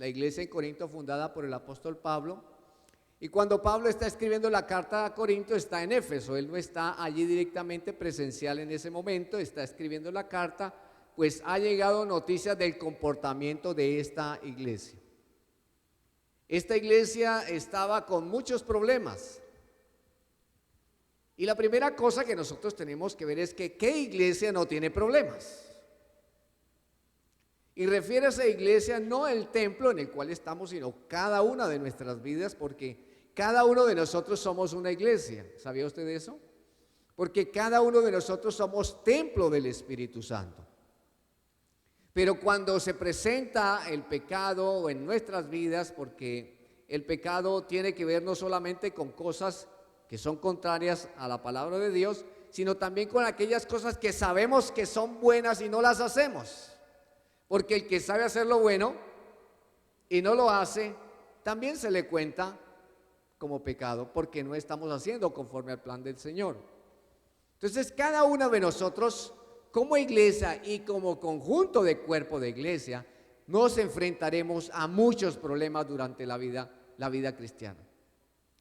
la iglesia en Corinto fundada por el apóstol Pablo. Y cuando Pablo está escribiendo la carta a Corinto, está en Éfeso. Él no está allí directamente presencial en ese momento, está escribiendo la carta, pues ha llegado noticias del comportamiento de esta iglesia. Esta iglesia estaba con muchos problemas. Y la primera cosa que nosotros tenemos que ver es que ¿qué iglesia no tiene problemas? Y refiere a esa iglesia no el templo en el cual estamos, sino cada una de nuestras vidas, porque cada uno de nosotros somos una iglesia. ¿Sabía usted eso? Porque cada uno de nosotros somos templo del Espíritu Santo. Pero cuando se presenta el pecado en nuestras vidas, porque el pecado tiene que ver no solamente con cosas que son contrarias a la palabra de Dios, sino también con aquellas cosas que sabemos que son buenas y no las hacemos. Porque el que sabe hacer lo bueno y no lo hace, también se le cuenta como pecado, porque no estamos haciendo conforme al plan del Señor. Entonces, cada uno de nosotros, como iglesia y como conjunto de cuerpo de iglesia, nos enfrentaremos a muchos problemas durante la vida cristiana.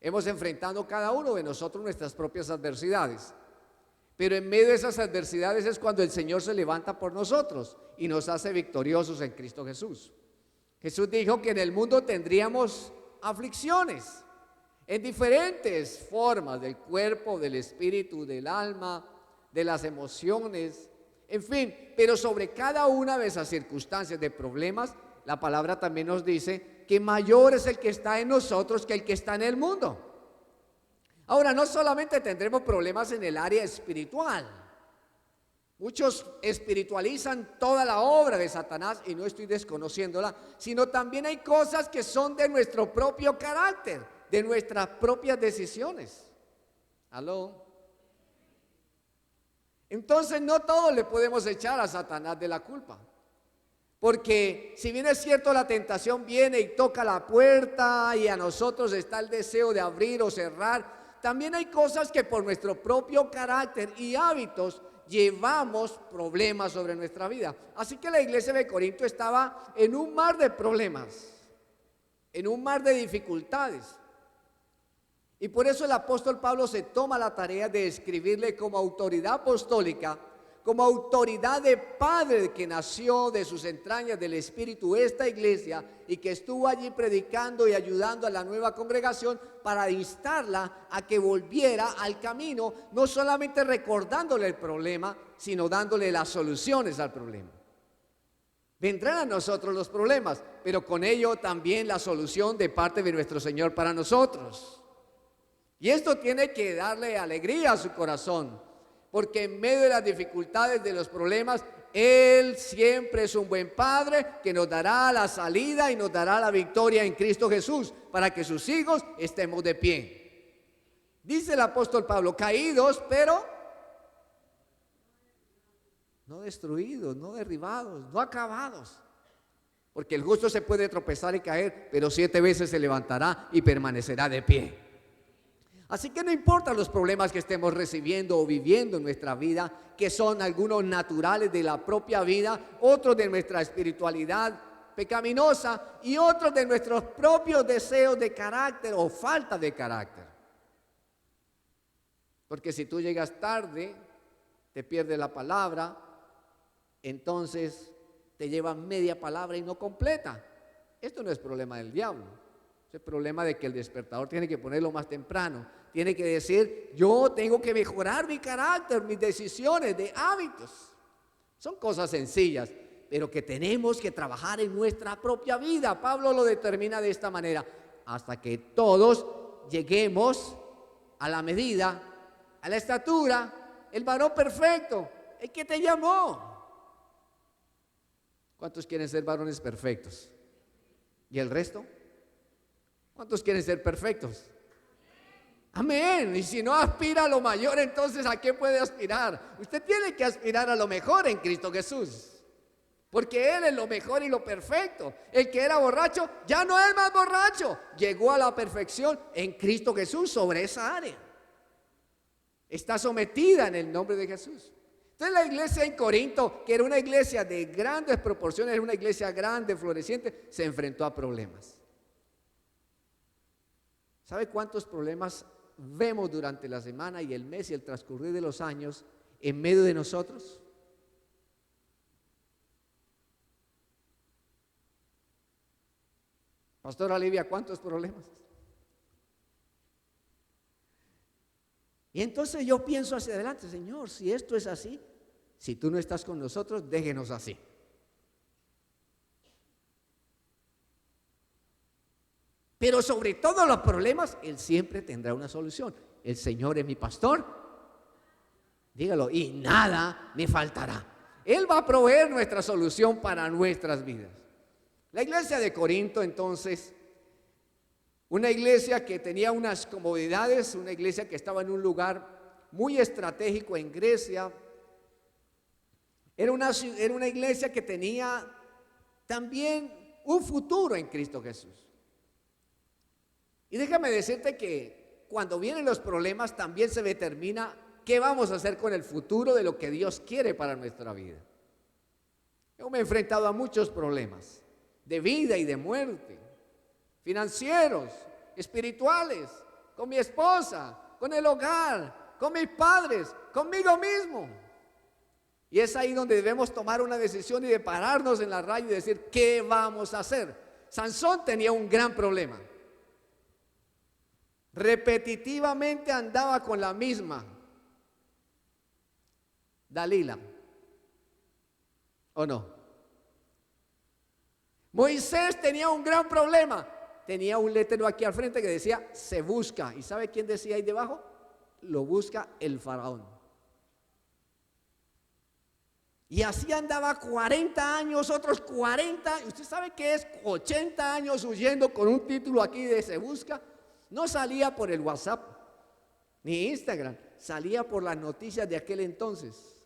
Hemos enfrentado cada uno de nosotros nuestras propias adversidades, pero en medio de esas adversidades es cuando el Señor se levanta por nosotros y nos hace victoriosos en Cristo Jesús. Jesús dijo que en el mundo tendríamos aflicciones en diferentes formas, del cuerpo, del espíritu, del alma, de las emociones, en fin, pero sobre cada una de esas circunstancias de problemas, la palabra también nos dice que mayor es el que está en nosotros que el que está en el mundo. Ahora, no solamente tendremos problemas en el área espiritual. Muchos espiritualizan toda la obra de Satanás y no estoy desconociéndola, sino también hay cosas que son de nuestro propio carácter, de nuestras propias decisiones. ¿Aló? Entonces no todo le podemos echar a Satanás de la culpa. Porque si bien es cierto la tentación viene y toca la puerta y a nosotros está el deseo de abrir o cerrar, también hay cosas que por nuestro propio carácter y hábitos llevamos problemas sobre nuestra vida. Así que la iglesia de Corinto estaba en un mar de problemas, en un mar de dificultades. Y por eso el apóstol Pablo se toma la tarea de escribirle como autoridad apostólica, como autoridad de padre que nació de sus entrañas del Espíritu, esta iglesia, y que estuvo allí predicando y ayudando a la nueva congregación para instarla a que volviera al camino, no solamente recordándole el problema, sino dándole las soluciones al problema. Vendrán a nosotros los problemas, pero con ello también la solución de parte de nuestro Señor para nosotros. Y esto tiene que darle alegría a su corazón, porque en medio de las dificultades, de los problemas, Él siempre es un buen Padre que nos dará la salida y nos dará la victoria en Cristo Jesús, para que sus hijos estemos de pie. Dice el apóstol Pablo, caídos, pero no destruidos, no derribados, no acabados. Porque el justo se puede tropezar y caer, pero 7 veces se levantará y permanecerá de pie. Así que no importan los problemas que estemos recibiendo o viviendo en nuestra vida, que son algunos naturales de la propia vida, otros de nuestra espiritualidad pecaminosa y otros de nuestros propios deseos de carácter o falta de carácter. Porque si tú llegas tarde, te pierdes la palabra, entonces te llevan media palabra y no completa. Esto no es problema del diablo, es el problema de que el despertador tiene que ponerlo más temprano. Tiene que decir, yo tengo que mejorar mi carácter, mis decisiones, de hábitos. Son cosas sencillas, pero que tenemos que trabajar en nuestra propia vida. Pablo lo determina de esta manera, hasta que todos lleguemos a la medida, a la estatura, el varón perfecto, el que te llamó. ¿Cuántos quieren ser varones perfectos? ¿Y el resto? ¿Cuántos quieren ser perfectos? Amén. Y si no aspira a lo mayor, entonces ¿a qué puede aspirar? Usted tiene que aspirar a lo mejor en Cristo Jesús, porque Él es lo mejor y lo perfecto. El que era borracho ya no es más borracho, llegó a la perfección en Cristo Jesús sobre esa área. Está sometida en el nombre de Jesús. Entonces la iglesia en Corinto, que era una iglesia de grandes proporciones, era una iglesia grande, floreciente, se enfrentó a problemas. ¿Sabe cuántos problemas vemos durante la semana y el mes y el transcurrir de los años en medio de nosotros? Pastora Olivia, ¿cuántos problemas? Y entonces yo pienso hacia adelante, Señor, si esto es así, si tú no estás con nosotros, déjenos así. Pero sobre todos los problemas, Él siempre tendrá una solución. El Señor es mi pastor, dígalo, y nada me faltará. Él va a proveer nuestra solución para nuestras vidas. La iglesia de Corinto, entonces, una iglesia que tenía unas comodidades, una iglesia que estaba en un lugar muy estratégico en Grecia. Era una iglesia que tenía también un futuro en Cristo Jesús. Y déjame decirte que cuando vienen los problemas también se determina qué vamos a hacer con el futuro de lo que Dios quiere para nuestra vida. Yo me he enfrentado a muchos problemas de vida y de muerte, financieros, espirituales, con mi esposa, con el hogar, con mis padres, conmigo mismo. Y es ahí donde debemos tomar una decisión y de pararnos en la raya y decir, ¿qué vamos a hacer? Sansón tenía un gran problema. Repetitivamente andaba con la misma Dalila, ¿o no? Moisés tenía un gran problema. Tenía un letrero aquí al frente que decía, se busca. ¿Y sabe quién decía ahí debajo? Lo busca el faraón. Y así andaba 40 años, otros 40. ¿Usted sabe qué es 80 años huyendo con un título aquí de se busca? No salía por el WhatsApp ni Instagram, salía por las noticias de aquel entonces.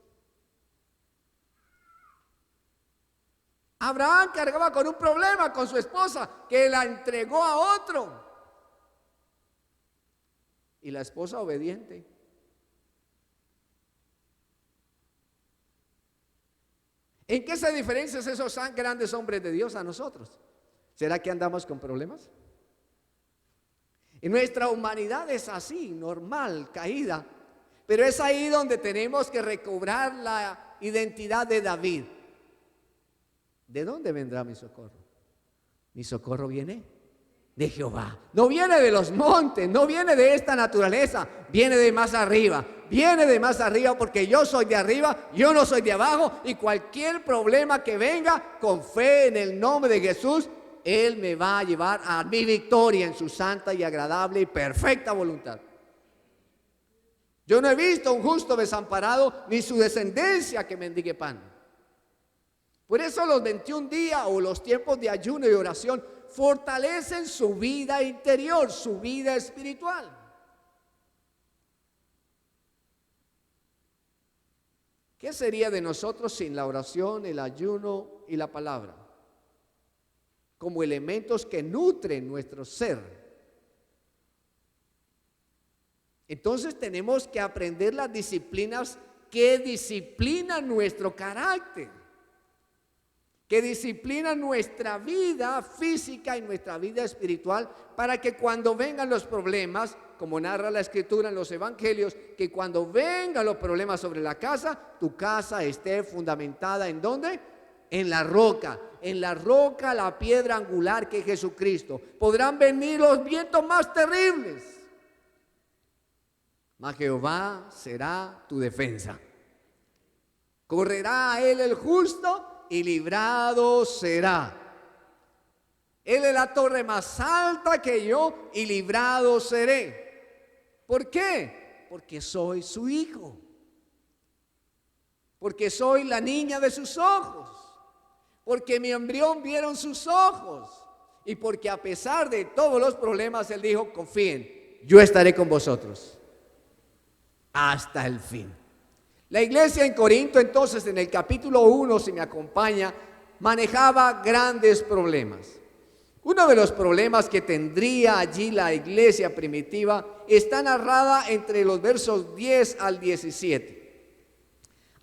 Abraham cargaba con un problema con su esposa que la entregó a otro. Y la esposa obediente. ¿En qué se diferencian esos grandes hombres de Dios a nosotros? ¿Será que andamos con problemas? Y nuestra humanidad es así, normal, caída. Pero es ahí donde tenemos que recobrar la identidad de David. ¿De dónde vendrá mi socorro? Mi socorro viene de Jehová. No viene de los montes, no viene de esta naturaleza, viene de más arriba. Viene de más arriba porque yo soy de arriba, yo no soy de abajo. Y cualquier problema que venga, con fe en el nombre de Jesús, Él me va a llevar a mi victoria en su santa y agradable y perfecta voluntad. Yo no he visto un justo desamparado, ni su descendencia que mendigue pan. Por eso los 21 días o los tiempos de ayuno y oración fortalecen su vida interior, su vida espiritual. ¿Qué sería de nosotros sin la oración, el ayuno y la palabra? Como elementos que nutren nuestro ser. Entonces tenemos que aprender las disciplinas que disciplinan nuestro carácter, que disciplinan nuestra vida física y nuestra vida espiritual, para que cuando vengan los problemas, como narra la Escritura en los Evangelios, que cuando vengan los problemas sobre la casa, tu casa esté fundamentada ¿en dónde? En la roca, la piedra angular que es Jesucristo. Podrán venir los vientos más terribles, mas Jehová será tu defensa. Correrá a él el justo y librado será. Él es la torre más alta que yo y librado seré. ¿Por qué? Porque soy su hijo. Porque soy la niña de sus ojos. Porque mi embrión vieron sus ojos. Y porque a pesar de todos los problemas, Él dijo, confíen, yo estaré con vosotros hasta el fin. La iglesia en Corinto, entonces, en el capítulo 1, si me acompaña, manejaba grandes problemas. Uno de los problemas que tendría allí la iglesia primitiva está narrada entre los versos 10 al 17.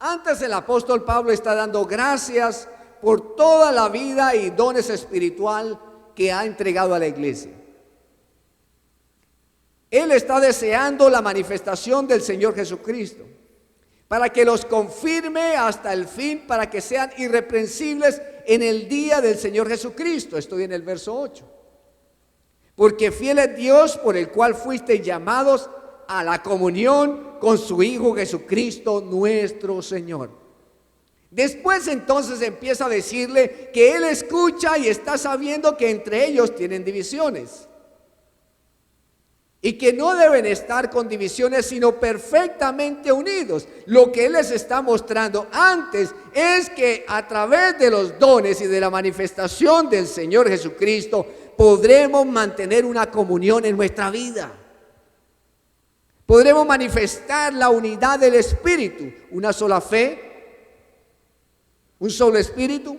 Antes el apóstol Pablo está dando gracias por toda la vida y dones espiritual que ha entregado a la iglesia. Él está deseando la manifestación del Señor Jesucristo, para que los confirme hasta el fin, para que sean irreprensibles en el día del Señor Jesucristo. Estoy en el verso 8. Porque fiel es Dios, por el cual fuisteis llamados a la comunión con su Hijo Jesucristo nuestro Señor. Después entonces empieza a decirle que Él escucha y está sabiendo que entre ellos tienen divisiones, y que no deben estar con divisiones, sino perfectamente unidos. Lo que Él les está mostrando antes es que a través de los dones y de la manifestación del Señor Jesucristo podremos mantener una comunión en nuestra vida. Podremos manifestar la unidad del Espíritu, una sola fe, un solo Espíritu,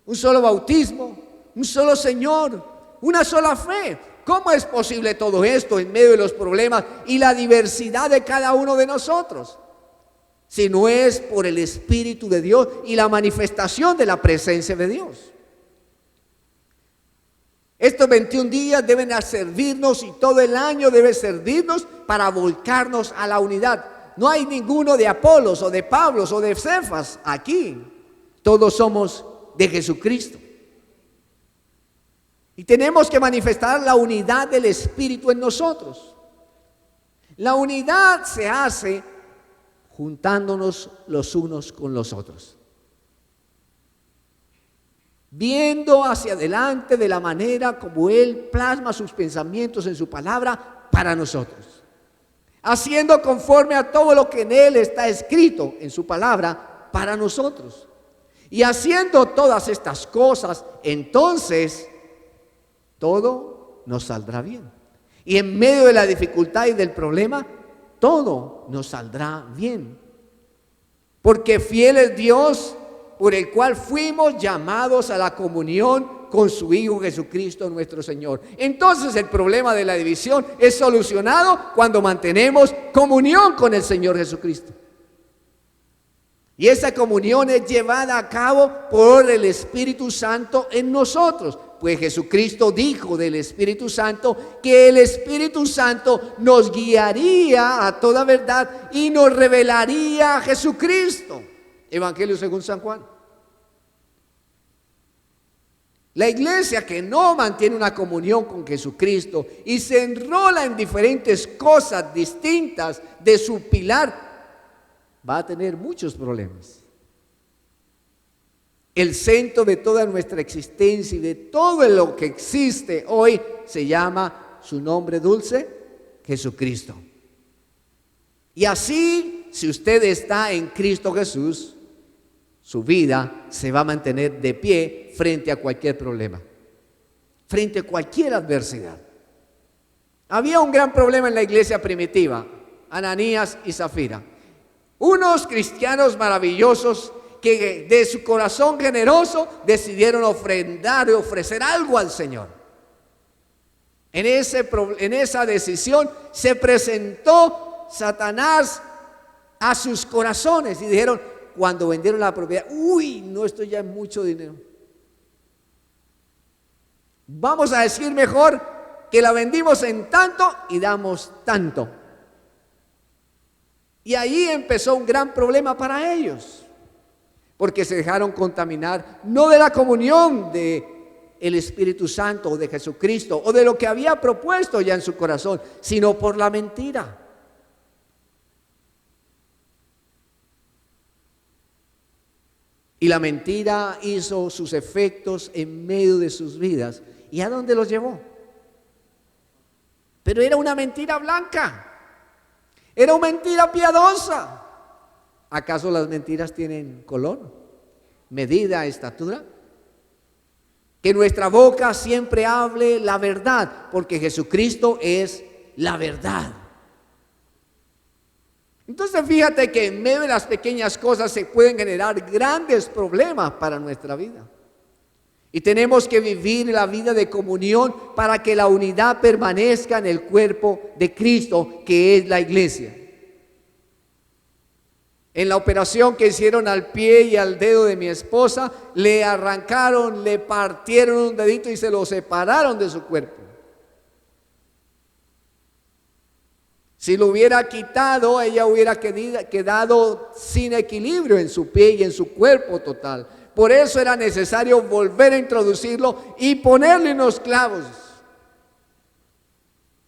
un solo bautismo, un solo Señor, una sola fe. ¿Cómo es posible todo esto en medio de los problemas y la diversidad de cada uno de nosotros? Si no es por el Espíritu de Dios y la manifestación de la presencia de Dios. Estos 21 días deben servirnos, y todo el año debe servirnos para volcarnos a la unidad. No hay ninguno de Apolos o de Pablos o de Cefas aquí. Todos somos de Jesucristo. Y tenemos que manifestar la unidad del Espíritu en nosotros. La unidad se hace juntándonos los unos con los otros, viendo hacia adelante de la manera como Él plasma sus pensamientos en su palabra para nosotros, haciendo conforme a todo lo que en Él está escrito en su palabra para nosotros. Y haciendo todas estas cosas, entonces todo nos saldrá bien. Y en medio de la dificultad y del problema, todo nos saldrá bien. Porque fiel es Dios, por el cual fuimos llamados a la comunión con su Hijo Jesucristo nuestro Señor. Entonces el problema de la división es solucionado cuando mantenemos comunión con el Señor Jesucristo. Y esa comunión es llevada a cabo por el Espíritu Santo en nosotros. Pues Jesucristo dijo del Espíritu Santo que el Espíritu Santo nos guiaría a toda verdad y nos revelaría a Jesucristo. Evangelio según San Juan. La iglesia que no mantiene una comunión con Jesucristo y se enrola en diferentes cosas distintas de su pilar, va a tener muchos problemas. El centro de toda nuestra existencia y de todo lo que existe hoy se llama su nombre dulce, Jesucristo. Y así, si usted está en Cristo Jesús, su vida se va a mantener de pie frente a cualquier problema, frente a cualquier adversidad. Había un gran problema en la iglesia primitiva, Ananías y Zafira. Unos cristianos maravillosos que de su corazón generoso decidieron ofrendar y ofrecer algo al Señor. En esa decisión se presentó Satanás a sus corazones y dijeron, cuando vendieron la propiedad, no, esto ya es mucho dinero. Vamos a decir mejor que la vendimos en tanto y damos tanto. Y ahí empezó un gran problema para ellos, porque se dejaron contaminar, no de la comunión de el Espíritu Santo o de Jesucristo o de lo que había propuesto ya en su corazón, sino por la mentira. Y la mentira hizo sus efectos en medio de sus vidas. ¿Y a dónde los llevó? Pero era una mentira blanca. Era una mentira piadosa. ¿Acaso las mentiras tienen color, medida, estatura? Que nuestra boca siempre hable la verdad, porque Jesucristo es la verdad. Entonces fíjate que en medio de las pequeñas cosas se pueden generar grandes problemas para nuestra vida. Y tenemos que vivir la vida de comunión para que la unidad permanezca en el cuerpo de Cristo, que es la iglesia. En la operación que hicieron al pie y al dedo de mi esposa, le arrancaron, le partieron un dedito y se lo separaron de su cuerpo. Si lo hubiera quitado, ella hubiera quedado sin equilibrio en su pie y en su cuerpo total. Por eso era necesario volver a introducirlo y ponerle unos clavos.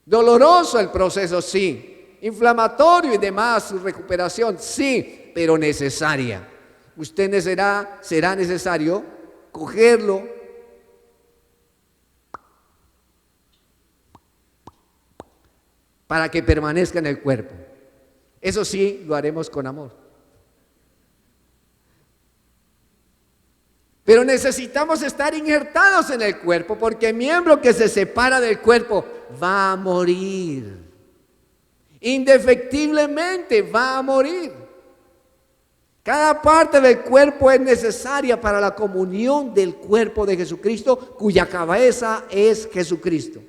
Doloroso el proceso, sí. Inflamatorio y demás, su recuperación, sí, pero necesaria. Será necesario cogerlo, para que permanezca en el cuerpo. Eso sí, lo haremos con amor. Pero necesitamos estar injertados en el cuerpo, porque el miembro que se separa del cuerpo va a morir. Indefectiblemente va a morir. Cada parte del cuerpo es necesaria para la comunión del cuerpo de Jesucristo, cuya cabeza es Jesucristo.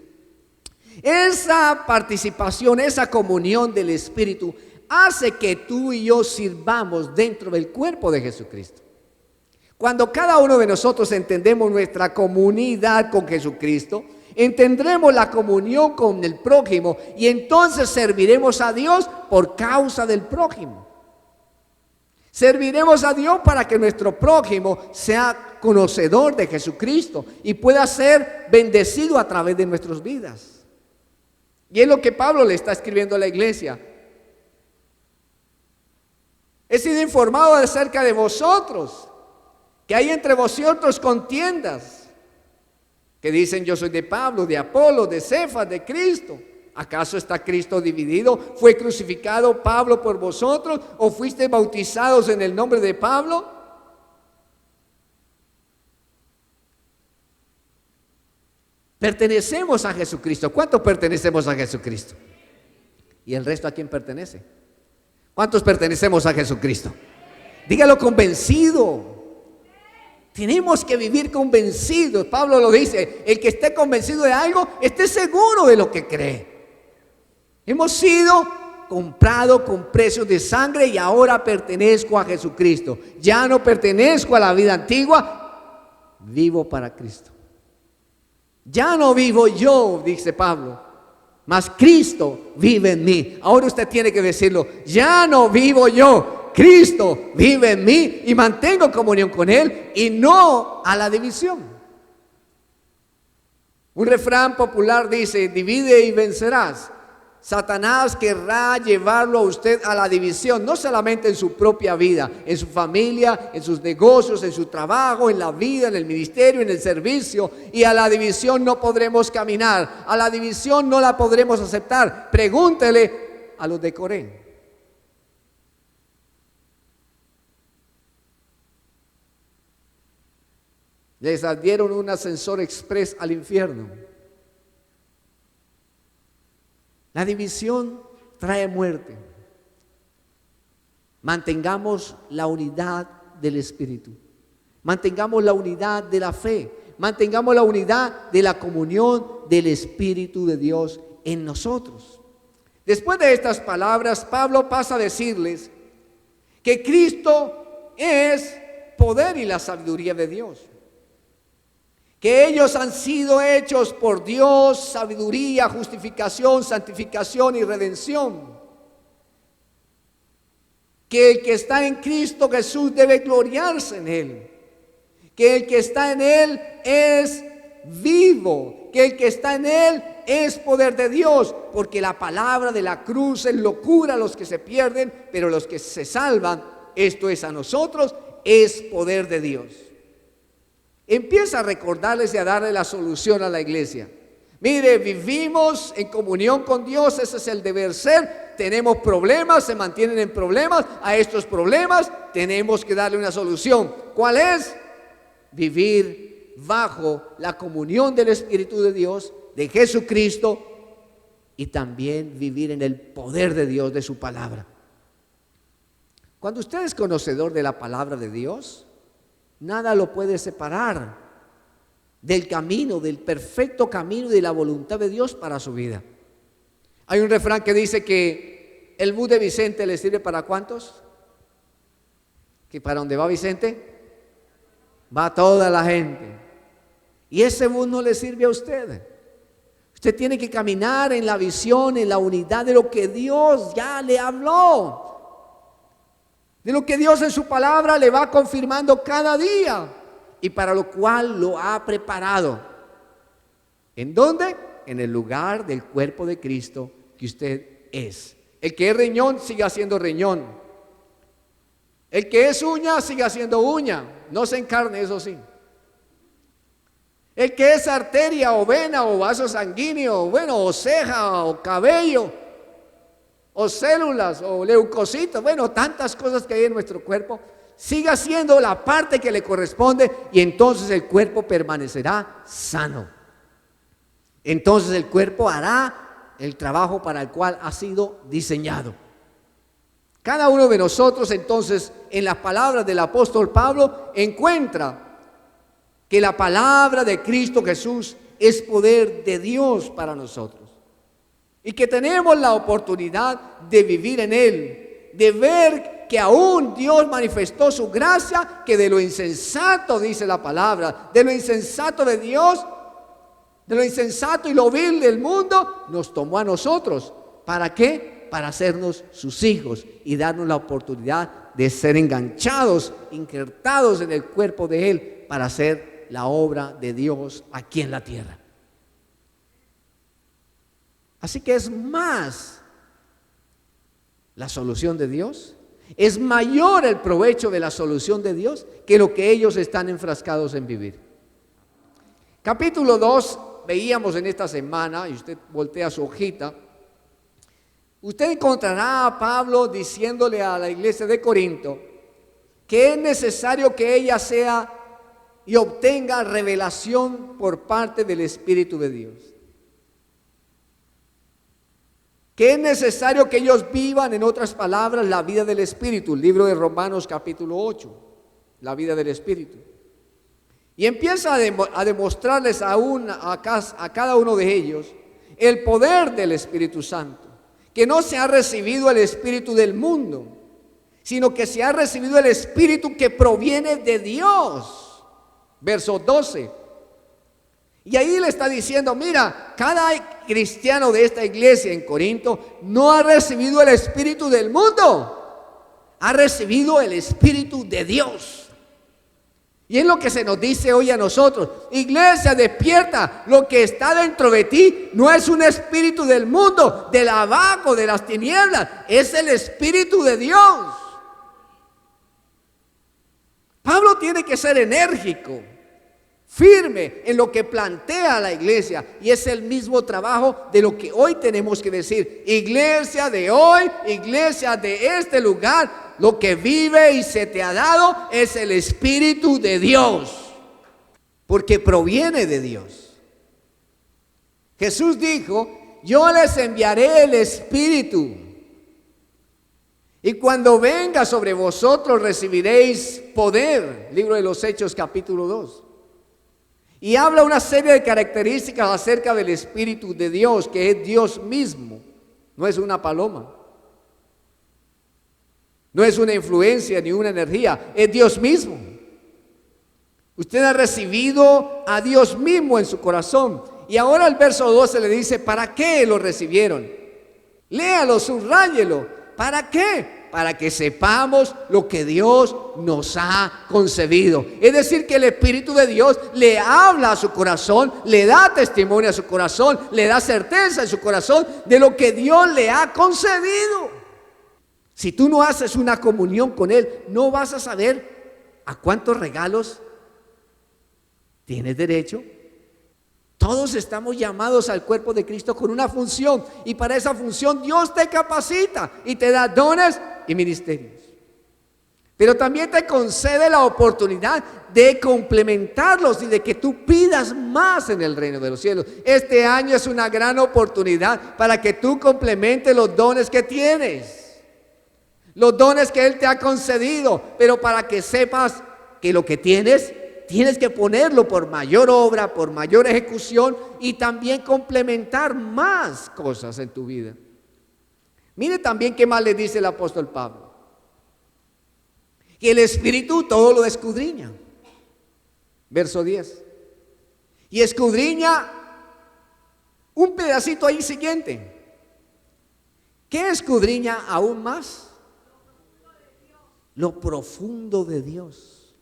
Esa participación, esa comunión del Espíritu hace que tú y yo sirvamos dentro del cuerpo de Jesucristo. Cuando cada uno de nosotros entendemos nuestra comunidad con Jesucristo, entendremos la comunión con el prójimo y entonces serviremos a Dios por causa del prójimo. Serviremos a Dios para que nuestro prójimo sea conocedor de Jesucristo y pueda ser bendecido a través de nuestras vidas. Y es lo que Pablo le está escribiendo a la iglesia. He sido informado acerca de vosotros, que hay entre vosotros contiendas, que dicen yo soy de Pablo, de Apolo, de Cefas, de Cristo. ¿Acaso está Cristo dividido? ¿Fue crucificado Pablo por vosotros? ¿O fuisteis bautizados en el nombre de Pablo? Pertenecemos a Jesucristo. ¿Cuántos pertenecemos a Jesucristo? ¿Y el resto a quién pertenece? ¿Cuántos pertenecemos a Jesucristo? Dígalo convencido. Tenemos que vivir convencidos. Pablo lo dice, el que esté convencido de algo, esté seguro de lo que cree. Hemos sido comprados con precios de sangre y ahora pertenezco a Jesucristo. Ya no pertenezco a la vida antigua, vivo para Cristo. Ya no vivo yo, dice Pablo, mas Cristo vive en mí. Ahora usted tiene que decirlo, ya no vivo yo, Cristo vive en mí y mantengo comunión con Él y no a la división. Un refrán popular dice, divide y vencerás. Satanás querrá llevarlo a usted a la división, no solamente en su propia vida, en su familia, en sus negocios, en su trabajo, en la vida, en el ministerio, en el servicio. Y a la división no podremos caminar, a la división no la podremos aceptar. Pregúntele a los de Coré. Les dieron un ascensor express al infierno. La división trae muerte. Mantengamos la unidad del Espíritu. Mantengamos la unidad de la fe. Mantengamos la unidad de la comunión del Espíritu de Dios en nosotros. Después de estas palabras, Pablo pasa a decirles que Cristo es poder y la sabiduría de Dios. Que ellos han sido hechos por Dios, sabiduría, justificación, santificación y redención. Que el que está en Cristo Jesús debe gloriarse en Él. Que el que está en Él es vivo. Que el que está en Él es poder de Dios. Porque la palabra de la cruz es locura a los que se pierden, pero los que se salvan, esto es a nosotros, es poder de Dios. Empieza a recordarles y a darle la solución a la iglesia. Mire, vivimos en comunión con Dios, ese es el deber ser. Tenemos problemas, se mantienen en problemas. A estos problemas tenemos que darle una solución. ¿Cuál es? Vivir bajo la comunión del Espíritu de Dios, de Jesucristo, y también vivir en el poder de Dios, de su palabra. Cuando usted es conocedor de la palabra de Dios, nada lo puede separar del camino, del perfecto camino y de la voluntad de Dios para su vida. Hay un refrán que dice que el bus de Vicente le sirve para ¿cuántos? ¿Que para dónde va Vicente? Va toda la gente. Y ese bus no le sirve a usted. Usted tiene que caminar en la visión, en la unidad de lo que Dios ya le habló. De lo que Dios en su palabra le va confirmando cada día. Y para lo cual lo ha preparado. ¿En dónde? En el lugar del cuerpo de Cristo que usted es. El que es riñón, siga siendo riñón. El que es uña, siga siendo uña. No se encarne, eso sí. El que es arteria o vena o vaso sanguíneo, bueno, o ceja o cabello, o células o leucocitos, bueno, tantas cosas que hay en nuestro cuerpo, siga siendo la parte que le corresponde y entonces el cuerpo permanecerá sano. Entonces el cuerpo hará el trabajo para el cual ha sido diseñado. Cada uno de nosotros entonces en las palabras del apóstol Pablo encuentra que la palabra de Cristo Jesús es poder de Dios para nosotros y que tenemos la oportunidad de vivir en Él, de ver que aún Dios manifestó su gracia, que de lo insensato, dice la palabra, de lo insensato de Dios, de lo insensato y lo vil del mundo, nos tomó a nosotros. ¿Para qué? Para hacernos sus hijos y darnos la oportunidad de ser enganchados, injertados en el cuerpo de Él para hacer la obra de Dios aquí en la tierra. Así que es más la solución de Dios, es mayor el provecho de la solución de Dios que lo que ellos están enfrascados en vivir. Capítulo 2, veíamos en esta semana, y usted voltea su hojita, usted encontrará a Pablo diciéndole a la iglesia de Corinto que es necesario que ella sea y obtenga revelación por parte del Espíritu de Dios. Que es necesario que ellos vivan, en otras palabras, la vida del Espíritu. El libro de Romanos capítulo 8, la vida del Espíritu. Y empieza a demostrarles a cada uno de ellos el poder del Espíritu Santo. Que no se ha recibido el espíritu del mundo, sino que se ha recibido el espíritu que proviene de Dios. Verso 12. Y ahí le está diciendo, mira, cada cristiano de esta iglesia en Corinto no ha recibido el espíritu del mundo, ha recibido el espíritu de Dios. Y es lo que se nos dice hoy a nosotros: iglesia, despierta, lo que está dentro de ti no es un espíritu del mundo, del abajo, de las tinieblas, es el espíritu de Dios. Pablo tiene que ser enérgico, firme en lo que plantea la iglesia, y es el mismo trabajo de lo que hoy tenemos que decir. Iglesia de hoy, iglesia de este lugar, lo que vive y se te ha dado es el Espíritu de Dios, porque proviene de Dios. Jesús dijo: yo les enviaré el Espíritu, y cuando venga sobre vosotros recibiréis poder. Libro de los Hechos capítulo 2. Y habla una serie de características acerca del Espíritu de Dios, que es Dios mismo, no es una paloma. No es una influencia ni una energía, es Dios mismo. Usted ha recibido a Dios mismo en su corazón. Y ahora el verso 12 le dice: ¿para qué lo recibieron? Léalo, subráyelo. ¿Para qué? Para que sepamos lo que Dios nos ha concedido. Es decir, que el Espíritu de Dios le habla a su corazón, le da testimonio a su corazón, le da certeza en su corazón de lo que Dios le ha concedido. Si tú no haces una comunión con Él, no vas a saber a cuántos regalos tienes derecho. Todos estamos llamados al cuerpo de Cristo con una función, y para esa función Dios te capacita y te da dones y ministerios. Pero también te concede la oportunidad de complementarlos y de que tú pidas más en el reino de los cielos. Este año es una gran oportunidad para que tú complementes los dones que tienes, los dones que Él te ha concedido, pero para que sepas que lo que tienes que ponerlo por mayor obra, por mayor ejecución, y también complementar más cosas en tu vida. Mire también qué más le dice el apóstol Pablo: Y el Espíritu todo lo escudriña. Verso 10. Y escudriña un pedacito ahí siguiente. ¿Qué escudriña aún más? Lo profundo de Dios.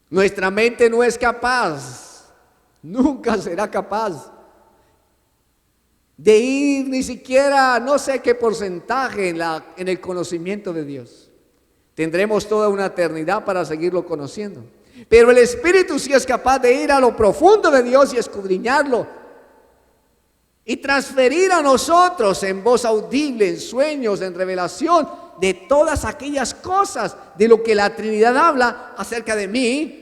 Nuestra mente no es capaz, nunca será capaz de ir ni siquiera no sé qué porcentaje en el conocimiento de Dios. Tendremos toda una eternidad para seguirlo conociendo. Pero el Espíritu sí es capaz de ir a lo profundo de Dios y escudriñarlo y transferir a nosotros en voz audible, en sueños, en revelación, de todas aquellas cosas de lo que la Trinidad habla acerca de mí,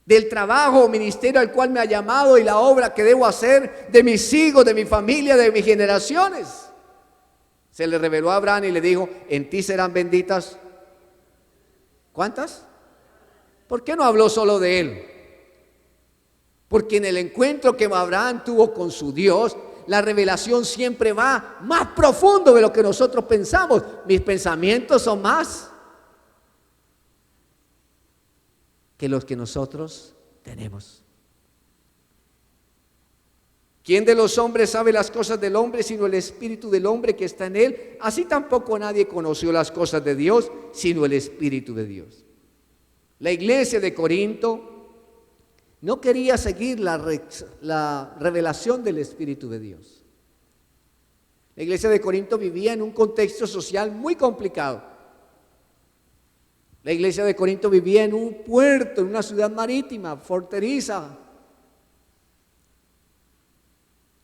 del trabajo o ministerio al cual me ha llamado y la obra que debo hacer, de mis hijos, de mi familia, de mis generaciones. Se le reveló a Abraham y le dijo: en ti serán benditas. ¿Cuántas? ¿Por qué no habló solo de él? Porque en el encuentro que Abraham tuvo con su Dios, la revelación siempre va más profundo de lo que nosotros pensamos. Mis pensamientos son más que los que nosotros tenemos. ¿Quién de los hombres sabe las cosas del hombre sino el espíritu del hombre que está en él? Así tampoco nadie conoció las cosas de Dios sino el espíritu de Dios. La iglesia de Corinto no quería seguir la revelación del espíritu de Dios. La iglesia de Corinto vivía en un contexto social muy complicado. La iglesia de Corinto vivía en un puerto, en una ciudad marítima, forteriza.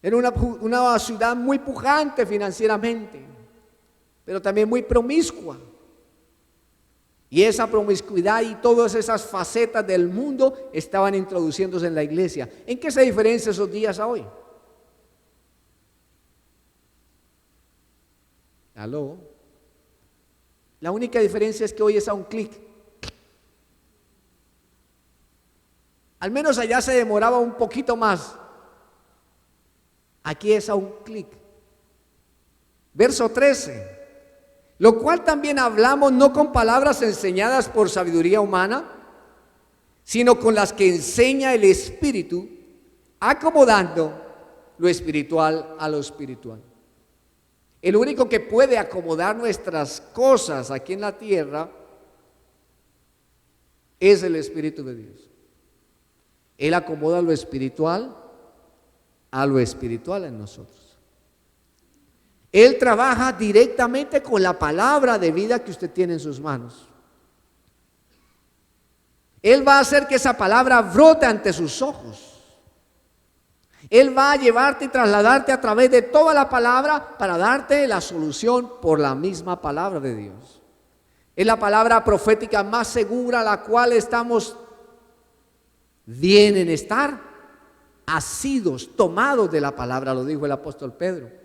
Era una ciudad muy pujante financieramente, pero también muy promiscua. Y esa promiscuidad y todas esas facetas del mundo estaban introduciéndose en la iglesia. ¿En qué se diferencia esos días a hoy? ¿Aló? La única diferencia es que hoy es a un clic. Al menos allá se demoraba un poquito más. Aquí es a un clic. Verso 13. Lo cual también hablamos no con palabras enseñadas por sabiduría humana, sino con las que enseña el Espíritu, acomodando lo espiritual a lo espiritual. El único que puede acomodar nuestras cosas aquí en la tierra es el Espíritu de Dios. Él acomoda lo espiritual a lo espiritual en nosotros. Él trabaja directamente con la palabra de vida que usted tiene en sus manos. Él va a hacer que esa palabra brote ante sus ojos. Él va a llevarte y trasladarte a través de toda la palabra para darte la solución por la misma palabra de Dios. Es la palabra profética más segura, la cual estamos bien en estar asidos, tomados de la palabra, lo dijo el apóstol Pedro.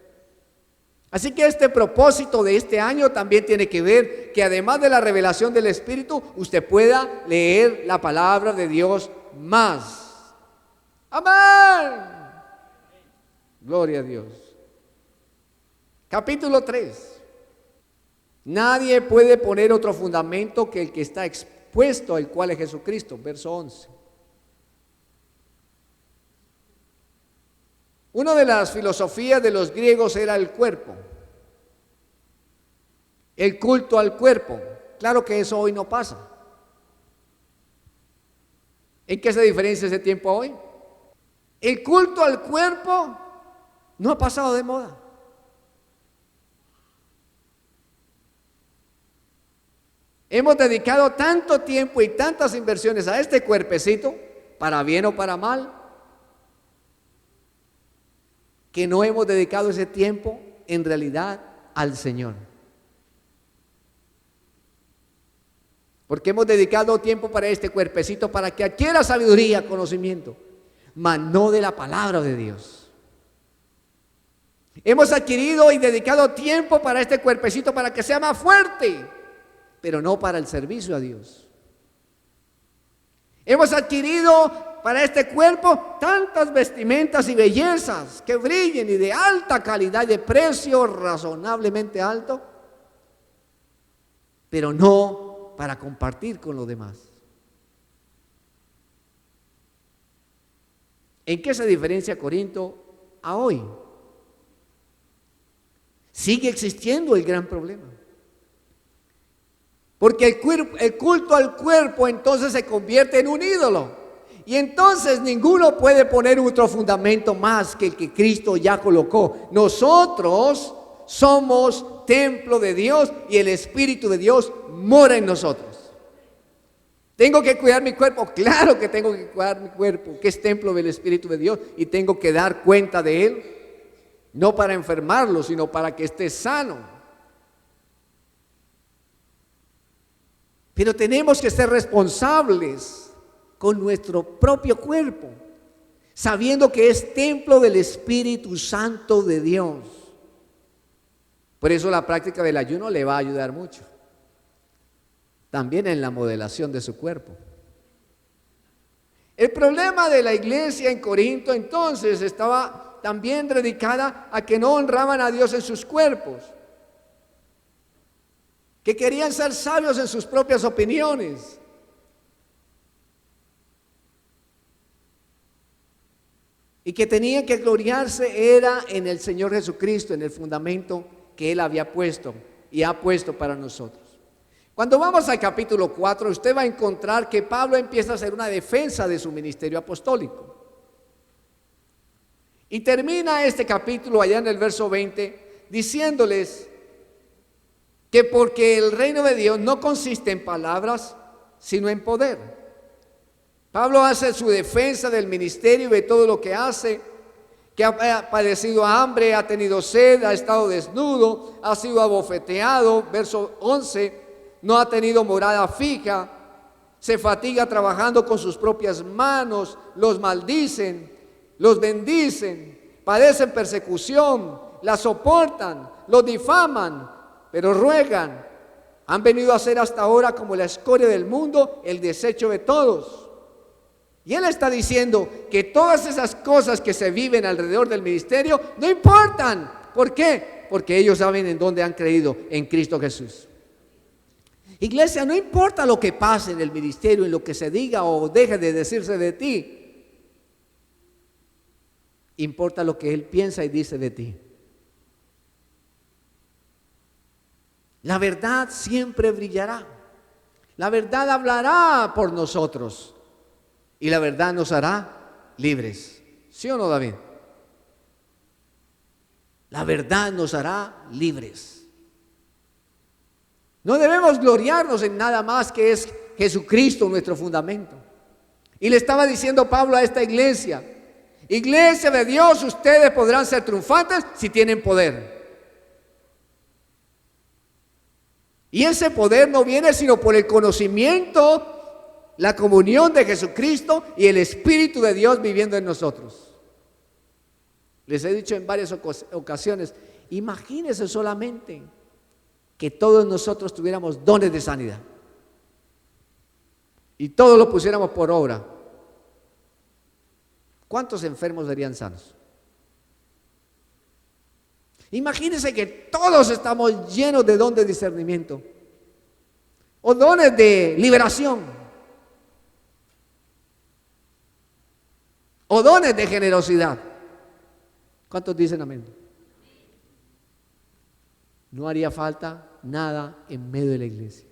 Así que este propósito de este año también tiene que ver que además de la revelación del Espíritu, usted pueda leer la palabra de Dios más. Amén. Gloria a Dios. Capítulo 3. Nadie puede poner otro fundamento que el que está expuesto, el cual es Jesucristo. Verso 11. Una de las filosofías de los griegos era el cuerpo, el culto al cuerpo. Claro que eso hoy no pasa. ¿En qué se diferencia ese tiempo hoy? El culto al cuerpo no ha pasado de moda. Hemos dedicado tanto tiempo y tantas inversiones a este cuerpecito, para bien o para mal, que no hemos dedicado ese tiempo en realidad al Señor. Porque hemos dedicado tiempo para este cuerpecito para que adquiera sabiduría, conocimiento, mas no de la palabra de Dios. Hemos adquirido y dedicado tiempo para este cuerpecito para que sea más fuerte, pero no para el servicio a Dios. Hemos adquirido para este cuerpo tantas vestimentas y bellezas que brillen y de alta calidad, de precio razonablemente alto, pero no para compartir con los demás. ¿En qué se diferencia Corinto a hoy? Sigue existiendo el gran problema. Porque el culto al cuerpo entonces se convierte en un ídolo. Y entonces ninguno puede poner otro fundamento más que el que Cristo ya colocó. Nosotros somos templo de Dios y el Espíritu de Dios mora en nosotros. ¿Tengo que cuidar mi cuerpo? Claro que tengo que cuidar mi cuerpo, que es templo del Espíritu de Dios, y tengo que dar cuenta de él, no para enfermarlo, sino para que esté sano. Pero tenemos que ser responsables con nuestro propio cuerpo, sabiendo que es templo del Espíritu Santo de Dios. Por eso la práctica del ayuno le va a ayudar mucho. También en la modelación de su cuerpo. El problema de la iglesia en Corinto entonces estaba también dedicada a que no honraban a Dios en sus cuerpos, que querían ser sabios en sus propias opiniones. Y que tenían que gloriarse era en el Señor Jesucristo, en el fundamento que Él había puesto y ha puesto para nosotros. Cuando vamos al capítulo 4, usted va a encontrar que Pablo empieza a hacer una defensa de su ministerio apostólico. Y termina este capítulo allá en el verso 20 diciéndoles que porque el reino de Dios no consiste en palabras, sino en poder. Pablo hace su defensa del ministerio y de todo lo que hace, que ha padecido hambre, ha tenido sed, ha estado desnudo, ha sido abofeteado, verso 11, no ha tenido morada fija, se fatiga trabajando con sus propias manos, los maldicen, los bendicen, padecen persecución, la soportan, los difaman, pero ruegan. Han venido a ser hasta ahora como la escoria del mundo, el desecho de todos. Y él está diciendo que todas esas cosas que se viven alrededor del ministerio no importan. ¿Por qué? Porque ellos saben en dónde han creído, en Cristo Jesús. Iglesia, no importa lo que pase en el ministerio, en lo que se diga o deje de decirse de ti. Importa lo que Él piensa y dice de ti. La verdad siempre brillará. La verdad hablará por nosotros. Y la verdad nos hará libres. ¿Sí o no, David? La verdad nos hará libres. No debemos gloriarnos en nada más que es Jesucristo nuestro fundamento. Y le estaba diciendo Pablo a esta iglesia: iglesia de Dios, ustedes podrán ser triunfantes si tienen poder. Y ese poder no viene sino por el conocimiento, la comunión de Jesucristo y el Espíritu de Dios viviendo en nosotros. Les he dicho en varias ocasiones, imagínense solamente que todos nosotros tuviéramos dones de sanidad y todos lo pusiéramos por obra. ¿Cuántos enfermos serían sanos? Imagínense que todos estamos llenos de don de discernimiento o dones de liberación o dones de generosidad. ¿Cuántos dicen amén? No haría falta nada en medio de la iglesia,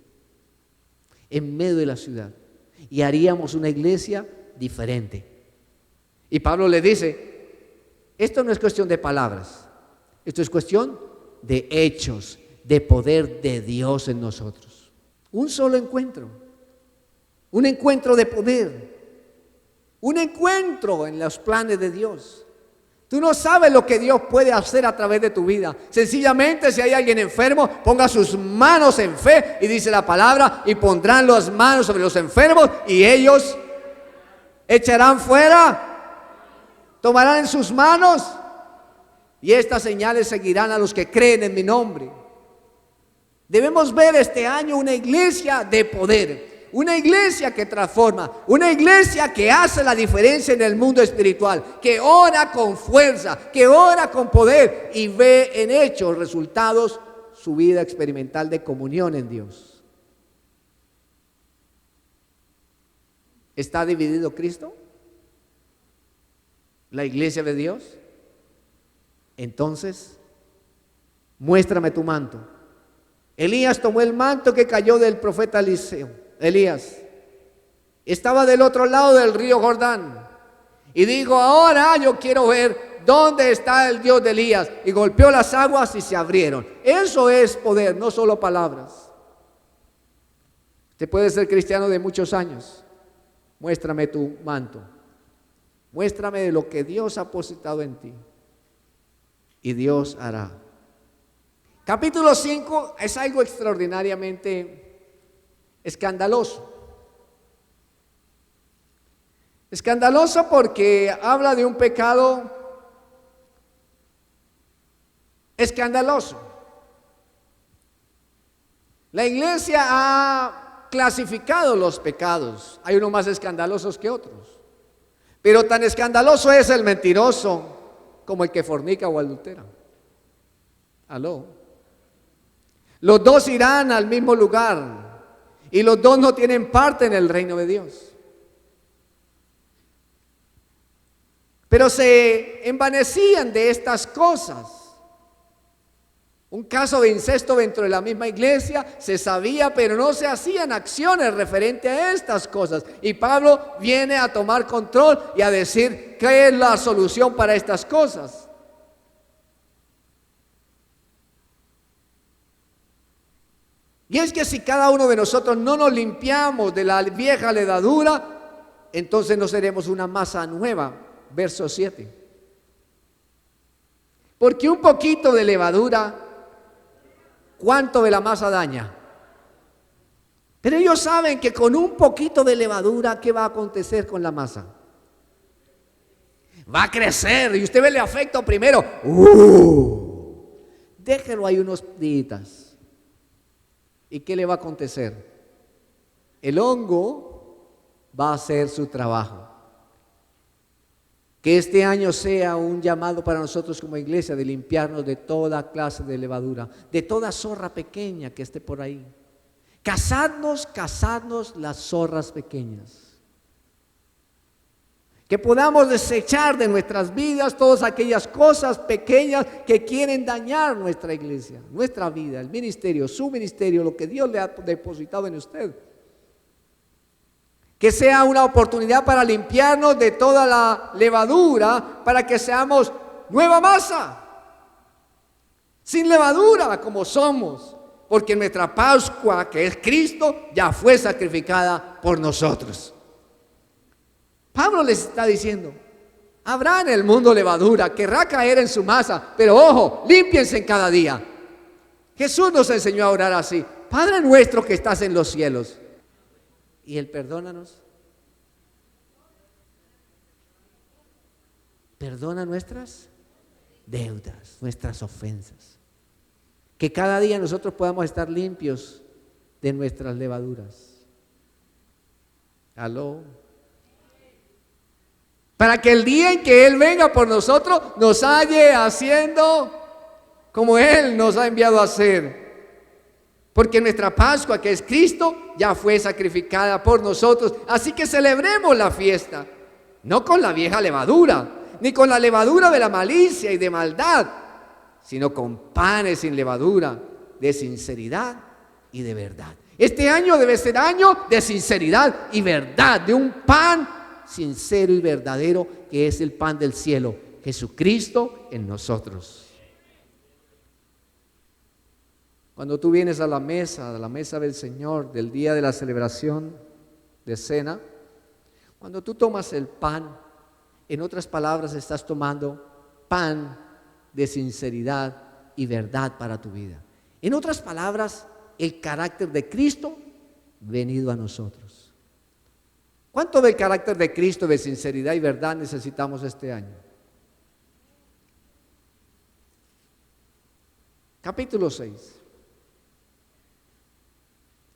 en medio de la ciudad, y haríamos una iglesia diferente. Y Pablo le dice: esto no es cuestión de palabras, esto es cuestión de hechos, de poder de Dios en nosotros. Un solo encuentro, un encuentro de poder, un encuentro en los planes de Dios. Tú no sabes lo que Dios puede hacer a través de tu vida. Sencillamente, si hay alguien enfermo, ponga sus manos en fe, y dice la palabra, y pondrán las manos sobre los enfermos y ellos echarán fuera, tomarán en sus manos, y estas señales seguirán a los que creen en mi nombre. Debemos ver este año una iglesia de poder. Una iglesia que transforma, una iglesia que hace la diferencia en el mundo espiritual, que ora con fuerza, que ora con poder y ve en hechos resultados su vida experimental de comunión en Dios. ¿Está dividido Cristo? ¿La iglesia de Dios? Entonces, muéstrame tu manto. Elías tomó el manto que cayó del profeta Eliseo. Elías estaba del otro lado del río Jordán y dijo: ahora yo quiero ver dónde está el Dios de Elías. Y golpeó las aguas y se abrieron. Eso es poder, no solo palabras. Usted puede ser cristiano de muchos años. Muéstrame tu manto. Muéstrame de lo que Dios ha depositado en ti. Y Dios hará. Capítulo 5 es algo extraordinariamente escandaloso. Escandaloso porque habla de un pecado escandaloso. La iglesia ha clasificado los pecados. Hay unos más escandalosos que otros. Pero tan escandaloso es el mentiroso como el que fornica o adultera. ¿Aló? Los dos irán al mismo lugar y los dos no tienen parte en el reino de Dios. Pero se envanecían de estas cosas. Un caso de incesto dentro de la misma iglesia se sabía, pero no se hacían acciones referente a estas cosas. Y Pablo viene a tomar control y a decir qué es la solución para estas cosas. Y es que si cada uno de nosotros no nos limpiamos de la vieja levadura, entonces no seremos una masa nueva. Verso 7. Porque un poquito de levadura, ¿cuánto de la masa daña? Pero ellos saben que con un poquito de levadura, ¿qué va a acontecer con la masa? Va a crecer y usted ve el efecto primero. Déjelo ahí unos días. ¿Y qué le va a acontecer? El hongo va a hacer su trabajo. Que este año sea un llamado para nosotros como iglesia de limpiarnos de toda clase de levadura, de toda zorra pequeña que esté por ahí. Cazadnos las zorras pequeñas. Que podamos desechar de nuestras vidas todas aquellas cosas pequeñas que quieren dañar nuestra iglesia, nuestra vida, el ministerio, su ministerio, lo que Dios le ha depositado en usted. Que sea una oportunidad para limpiarnos de toda la levadura, para que seamos nueva masa, sin levadura como somos, porque nuestra Pascua, que es Cristo, ya fue sacrificada por nosotros. Pablo les está diciendo: habrá en el mundo levadura, querrá caer en su masa, pero ojo, límpiense en cada día. Jesús nos enseñó a orar así: Padre nuestro que estás en los cielos. Y Él perdónanos. Perdona nuestras deudas, nuestras ofensas. Que cada día nosotros podamos estar limpios de nuestras levaduras. ¿Aló? Para que el día en que Él venga por nosotros nos halle haciendo como Él nos ha enviado a hacer. Porque nuestra Pascua, que es Cristo, ya fue sacrificada por nosotros. Así que celebremos la fiesta, no con la vieja levadura, ni con la levadura de la malicia y de maldad, sino con panes sin levadura, de sinceridad y de verdad. Este año debe ser año de sinceridad y verdad, de un pan sincero y verdadero, que es el pan del cielo, Jesucristo en nosotros. Cuando tú vienes a la mesa del Señor, del día de la celebración de cena, cuando tú tomas el pan, en otras palabras estás tomando pan de sinceridad y verdad para tu vida. En otras palabras, el carácter de Cristo venido a nosotros. ¿Cuánto del carácter de Cristo, de sinceridad y verdad necesitamos este año? Capítulo 6.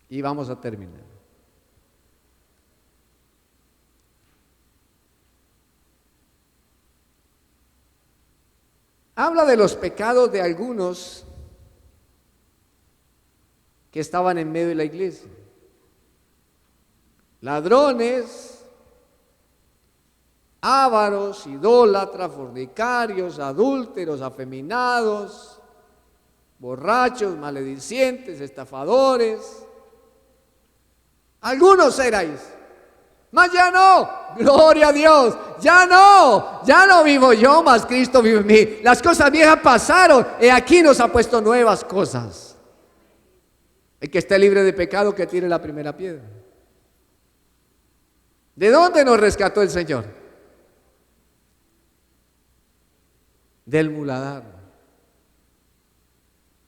Y vamos a terminar. Habla de los pecados de algunos que estaban en medio de la iglesia. Ladrones, ávaros, idólatras, fornicarios, adúlteros, afeminados, borrachos, maledicientes, estafadores. Algunos erais, mas ya no, gloria a Dios, ya no vivo yo, mas Cristo vive en mí. Las cosas viejas pasaron, y aquí nos ha puesto nuevas cosas. El que esté libre de pecado, que tire la primera piedra. ¿De dónde nos rescató el Señor? Del muladar.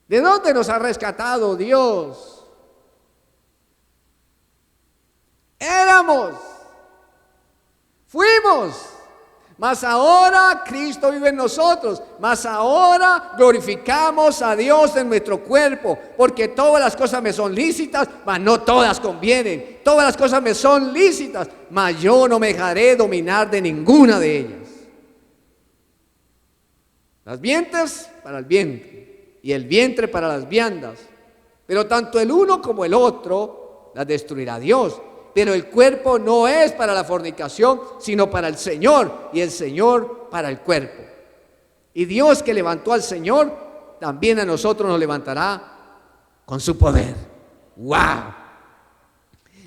¿De dónde nos ha rescatado Dios? Éramos, fuimos, mas ahora Cristo vive en nosotros, mas ahora glorificamos a Dios en nuestro cuerpo, porque todas las cosas me son lícitas, mas no todas convienen. Todas las cosas me son lícitas, mas yo no me dejaré dominar de ninguna de ellas. Las vientres para el vientre y el vientre para las viandas, pero tanto el uno como el otro las destruirá Dios. Pero el cuerpo no es para la fornicación, sino para el Señor, y el Señor para el cuerpo. Y Dios, que levantó al Señor, también a nosotros nos levantará con su poder. ¡Wow!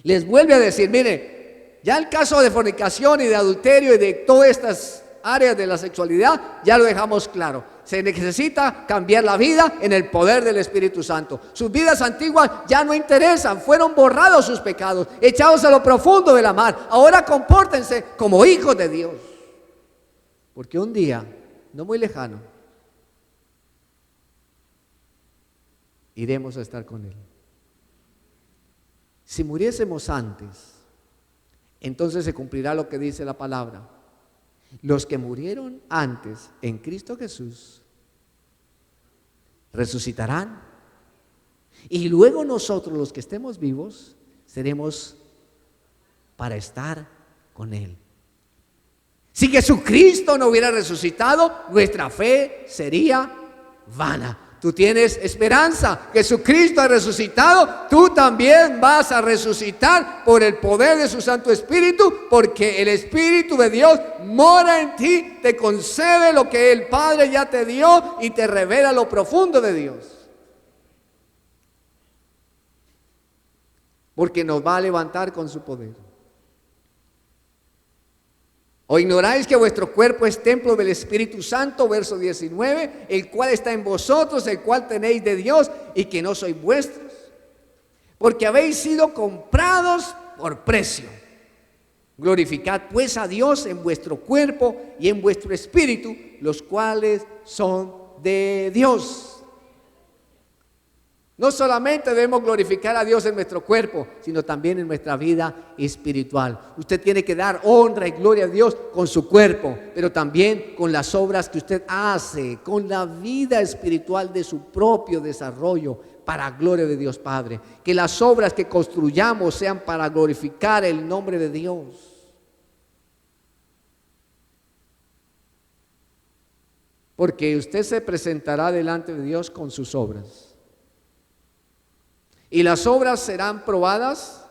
Les vuelve a decir, mire, ya el caso de fornicación y de adulterio y de todas estas áreas de la sexualidad, ya lo dejamos claro. Se necesita cambiar la vida en el poder del Espíritu Santo. Sus vidas antiguas ya no interesan, fueron borrados sus pecados, echados a lo profundo de la mar. Ahora compórtense como hijos de Dios. Porque un día, no muy lejano, iremos a estar con Él. Si muriésemos antes, entonces se cumplirá lo que dice la palabra. Los que murieron antes en Cristo Jesús resucitarán, y luego nosotros, los que estemos vivos, seremos para estar con Él. Si Jesucristo no hubiera resucitado, nuestra fe sería vana. Tú tienes esperanza, Jesucristo ha resucitado, tú también vas a resucitar por el poder de su Santo Espíritu, porque el Espíritu de Dios mora en ti, te concede lo que el Padre ya te dio y te revela lo profundo de Dios. Porque nos va a levantar con su poder. ¿O ignoráis que vuestro cuerpo es templo del Espíritu Santo? Verso 19, el cual está en vosotros, el cual tenéis de Dios, y que no sois vuestros, porque habéis sido comprados por precio. Glorificad pues a Dios en vuestro cuerpo y en vuestro espíritu, los cuales son de Dios. No solamente debemos glorificar a Dios en nuestro cuerpo, sino también en nuestra vida espiritual. Usted tiene que dar honra y gloria a Dios con su cuerpo, pero también con las obras que usted hace, con la vida espiritual de su propio desarrollo, para gloria de Dios Padre. Que las obras que construyamos sean para glorificar el nombre de Dios. Porque usted se presentará delante de Dios con sus obras. Y las obras serán probadas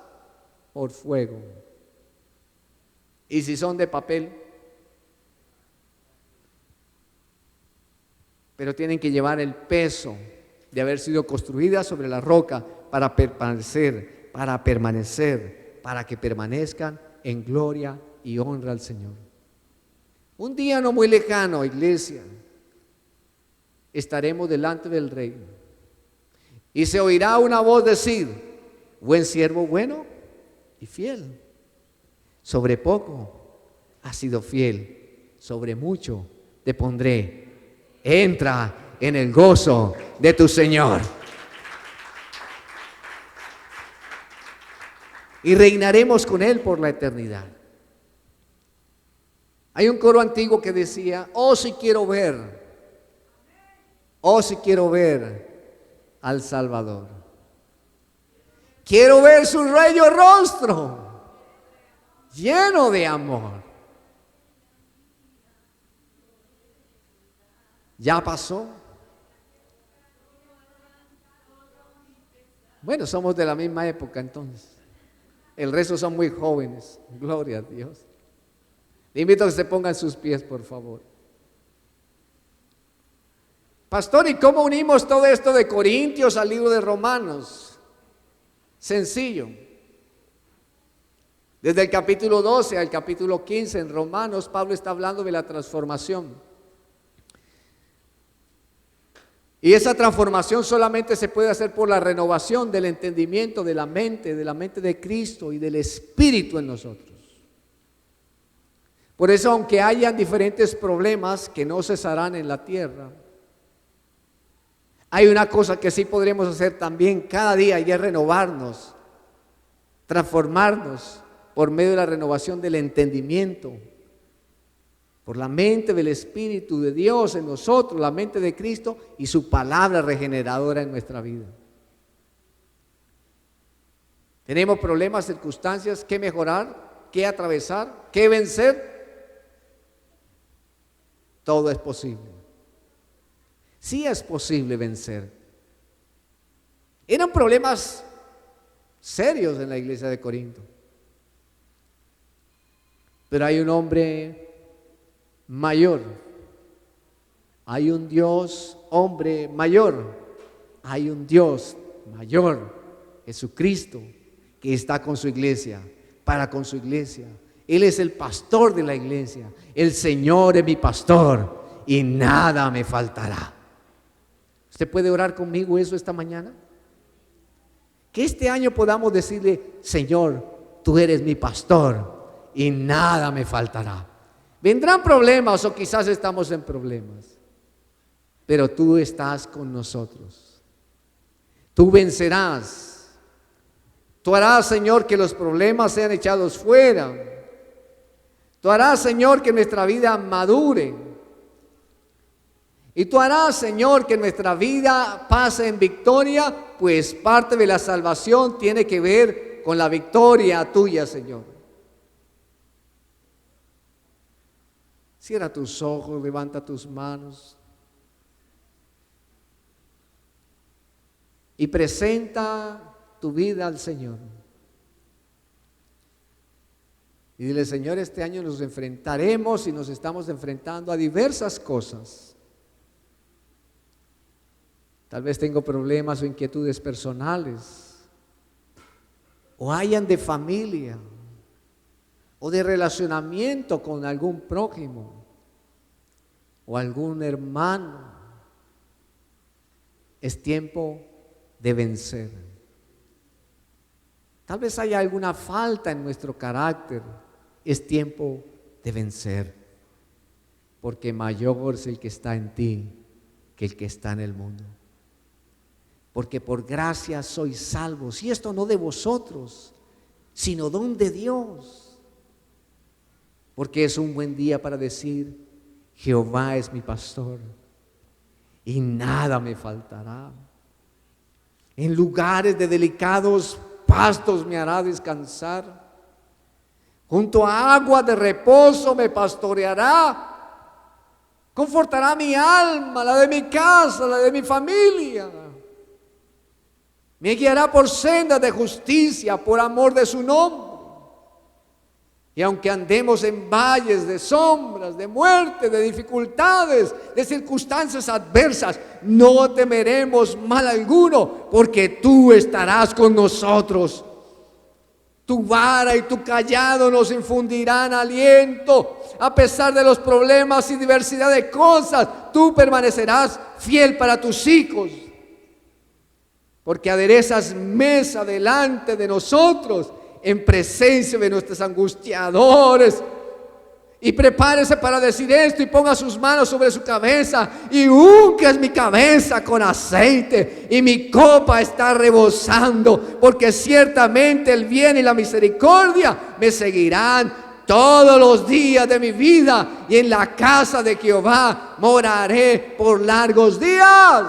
por fuego. Y si son de papel, pero tienen que llevar el peso de haber sido construidas sobre la roca para permanecer, para que permanezcan en gloria y honra al Señor. Un día no muy lejano, iglesia, estaremos delante del Rey. Y se oirá una voz decir: buen siervo, bueno y fiel. Sobre poco has sido fiel, sobre mucho te pondré. Entra en el gozo de tu Señor. Y reinaremos con Él por la eternidad. Hay un coro antiguo que decía: oh, si quiero ver al Salvador. Quiero ver su bello rostro lleno de amor. Ya pasó. Bueno, somos de la misma época entonces. El resto son muy jóvenes, gloria a Dios. Le invito a que se pongan sus pies, por favor. Pastor, ¿y cómo unimos todo esto de Corintios al libro de Romanos? Sencillo. Desde el capítulo 12 al capítulo 15 en Romanos, Pablo está hablando de la transformación. Y esa transformación solamente se puede hacer por la renovación del entendimiento de la mente de Cristo y del Espíritu en nosotros. Por eso, aunque hayan diferentes problemas que no cesarán en la tierra, hay una cosa que sí podremos hacer también cada día, y es renovarnos, transformarnos por medio de la renovación del entendimiento, por la mente del Espíritu de Dios en nosotros, la mente de Cristo y su palabra regeneradora en nuestra vida. Tenemos problemas, circunstancias que mejorar, que atravesar, que vencer. Todo es posible. Sí es posible vencer. Eran problemas serios en la iglesia de Corinto. Pero hay un hombre mayor. Hay un Dios, hombre mayor. Hay un Dios mayor, Jesucristo, que está con su iglesia, para con su iglesia. Él es el pastor de la iglesia. El Señor es mi pastor y nada me faltará. ¿Usted puede orar conmigo eso esta mañana? Que este año podamos decirle: Señor, tú eres mi pastor y nada me faltará. Vendrán problemas o quizás estamos en problemas, pero tú estás con nosotros. Tú vencerás. Tú harás, Señor, que los problemas sean echados fuera. Tú harás, Señor, que nuestra vida madure. Y tú harás, Señor, que nuestra vida pase en victoria, pues parte de la salvación tiene que ver con la victoria tuya, Señor. Cierra tus ojos, levanta tus manos y presenta tu vida al Señor. Y dile: Señor, este año nos enfrentaremos y nos estamos enfrentando a diversas cosas. Tal vez tengo problemas o inquietudes personales, o hayan de familia, o de relacionamiento con algún prójimo, o algún hermano. Es tiempo de vencer. Tal vez haya alguna falta en nuestro carácter. Es tiempo de vencer, porque mayor es el que está en ti que el que está en el mundo. Porque por gracia sois salvos, y esto no de vosotros, sino don de Dios. Porque es un buen día para decir: Jehová es mi pastor y nada me faltará. En lugares de delicados pastos me hará descansar. Junto a agua de reposo me pastoreará. Confortará mi alma, la de mi casa, la de mi familia. Me guiará por sendas de justicia, por amor de su nombre. Y aunque andemos en valles de sombras, de muerte, de dificultades, de circunstancias adversas, no temeremos mal alguno, porque tú estarás con nosotros. Tu vara y tu cayado nos infundirán aliento. A pesar de los problemas y diversidad de cosas, tú permanecerás fiel para tus hijos. Porque aderezas mesa delante de nosotros en presencia de nuestros angustiadores. Y prepárese para decir esto y ponga sus manos sobre su cabeza y unges mi cabeza con aceite y mi copa está rebosando, porque ciertamente el bien y la misericordia me seguirán todos los días de mi vida, y en la casa de Jehová moraré por largos días.